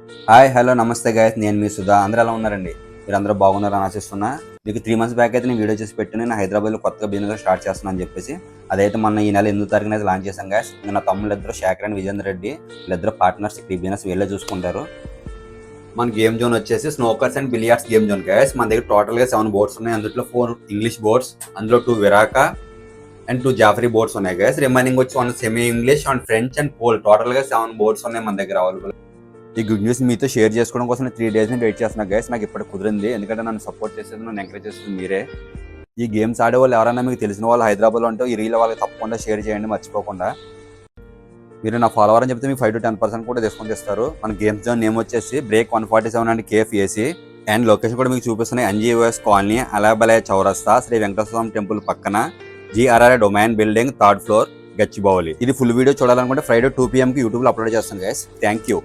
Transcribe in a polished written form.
Hi hello నమస్తే guys, నేను మీ సుధా. అందరూ ఎలా ఉన్నారండి? మీరందరూ బాగున్నారని ఆశిస్తున్నా. మీకు 3 మంత్స్ బ్యాక్ అయితే నేను వీడియో చేసి పెట్టి నేను హైదరాబాద్లో కొత్తగా బిజినెస్ స్టార్ట్ చేస్తున్నాను అని చెప్పేసి అదైతే మొన్న ఈ నెల 8వ తారీఖున అయితే లాంచ్ చేశాను గైస్. ఇంకా నా తమ్ముళ్ళు ఇద్దరు శేఖర్ అండ్ విజేందర్ రెడ్డి వీళ్ళిద్దరు పార్ట్నర్స్ ఈ బిజినెస్ వీళ్ళే చూసుకుంటారు. మన గేమ్ జోన్ వచ్చేసి snookers and billiards game zone guys. మన దగ్గర టోటల్గా 7 బోర్డ్స్ ఉన్నాయి. అందులో 4 ఇంగ్లీష్ బోర్డ్స్, అందులో 2 విరాకా అండ్ 2 జాఫరీ బోర్డ్స్ ఉన్నాయి గైస్. రిమైనింగ్ వచ్చి 1 semi English and French and పోల్. టోటల్గా 7 బోర్డ్స్ ఉన్నాయి మన దగ్గర అవైలబుల్. ఈ గుడ్ న్యూస్ మీతో షేర్ చేసుకోవడం కోసం నేను 3 డేస్ నుంచి వెయిట్ చేస్తున్నా గైస్. నాకు ఇప్పుడు కుదిరింది, ఎందుకంటే నన్ను సపోర్ట్ చేసేది, నన్ను ఎంకరేజ్ చేసేది మీరే. ఈ గేమ్స్ ఆడే వాళ్ళు ఎవరైనా మీకు తెలిసిన వాళ్ళు హైదరాబాద్లో ఉంటే ఈ రీల్ వాళ్ళకి తప్పకుండా షేర్ చేయండి మర్చిపోకుండా. మీరు నా ఫాలోవర్ అని చెప్తే మీకు 5 to 10% కూడా డిస్కౌంట్ ఇస్తారు. మన గేమ్స్ జోన్ నేమ్ వచ్చేసి break 147 and cafe AC and location కూడా మీకు చూపిస్తున్నాయి. ఎన్జీఓఎస్ కాలనీ, అలాబలయ చౌరస్తా, శ్రీ వెంకటేశ్వర స్వామి టెంపుల్ పక్కన, GRR domain building, 3rd floor, Gachibowli. ఇది ఫుల్ వీడియో చూడాలనుకుంటే ఫ్రైడే 2 PM కి యూట్యూబ్లో అప్లోడ్ చేస్తాను గైస్. Thank you.